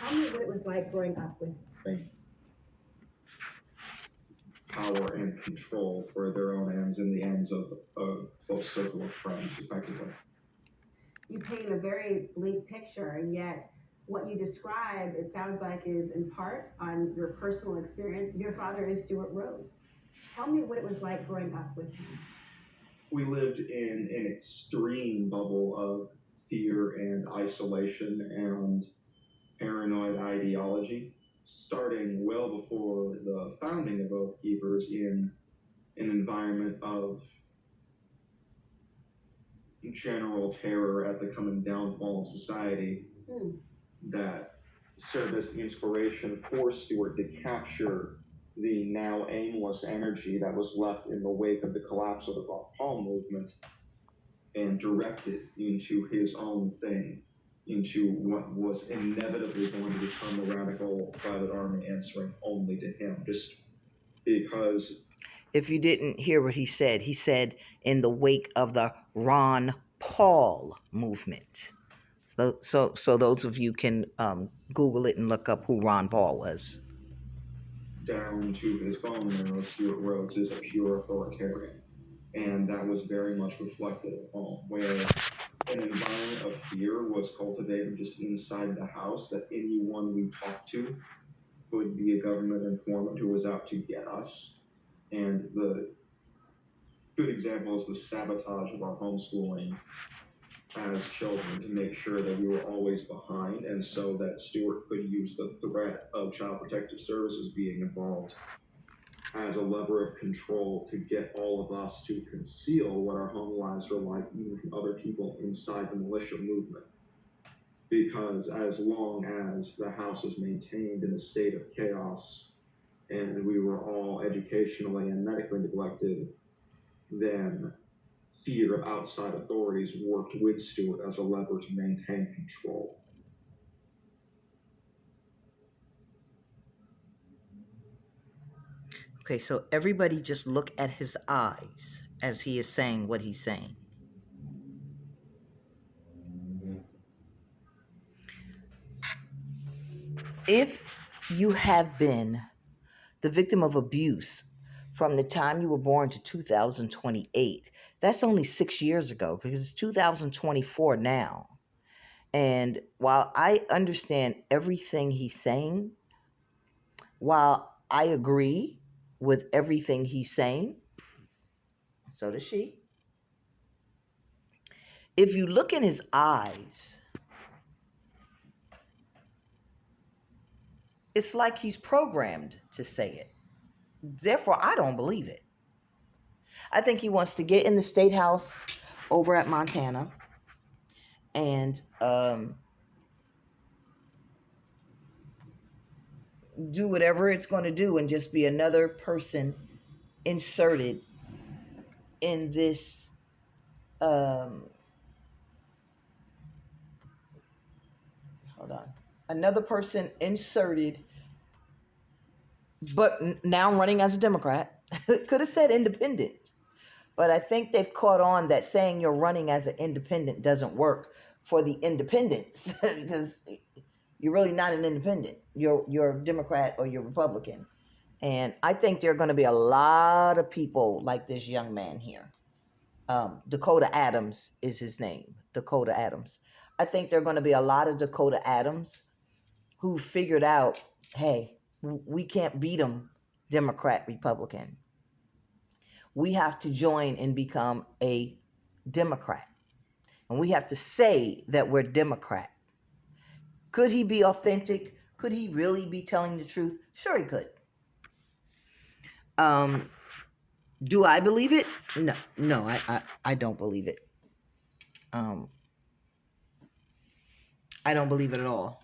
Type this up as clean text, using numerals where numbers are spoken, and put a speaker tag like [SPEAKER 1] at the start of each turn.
[SPEAKER 1] Tell me what it was like growing up with him.
[SPEAKER 2] Power and control for their own ends and the ends of a close circle of friends, effectively.
[SPEAKER 1] You paint a very bleak picture, and yet what you describe, it sounds like, is in part on your personal experience. Your father is Stuart Rhodes. Tell me what it was like growing up with him.
[SPEAKER 2] We lived in an extreme bubble of fear and isolation and paranoid ideology, starting well before the founding of Oath Keepers in an environment of general terror at the coming downfall of society that served as inspiration for Stuart to capture the now aimless energy that was left in the wake of the collapse of the Paul movement and direct it into his own thing, into what was inevitably going to become the radical private army answering only to him, just because.
[SPEAKER 3] If you didn't hear what he said in the wake of the Ron Paul movement. So those of you can Google it and look up who Ron Paul was.
[SPEAKER 2] Down to his bone marrow, Stuart Rhodes is a pure authoritarian. And that was very much reflected at home, where an environment of fear was cultivated just inside the house, that anyone we talked to could be a government informant who was out to get us. And the good example is the sabotage of our homeschooling as children to make sure that we were always behind, and so that Stuart could use the threat of Child Protective Services being involved as a lever of control to get all of us to conceal what our home lives were like, even from other people inside the militia movement. Because as long as the house was maintained in a state of chaos and we were all educationally and medically neglected, then fear of outside authorities worked with Stuart as a lever to maintain control.
[SPEAKER 3] Okay, so everybody just look at his eyes as he is saying what he's saying. If you have been the victim of abuse from the time you were born to 2028, that's only 6 years ago, because it's 2024 now. And while I understand everything he's saying, while I agree with everything he's saying, so does she. If you look in his eyes, it's like he's programmed to say it. Therefore, I don't believe it. I think he wants to get in the state house over at Montana and do whatever it's going to do and just be another person inserted in this another person inserted, but now running as a Democrat. Could have said independent, but I think they've caught on that saying you're running as an independent doesn't work for the independents because you're really not an independent. You're a Democrat or you're Republican. And I think there are going to be a lot of people like this young man here. Dakota Adams is his name. Dakota Adams. I think there are going to be a lot of Dakota Adams who figured out, hey, we can't beat them Democrat, Republican. We have to join and become a Democrat. And we have to say that we're Democrat. Could he be authentic? Could he really be telling the truth? Sure he could. Do I believe it? No, I don't believe it. I don't believe it at all.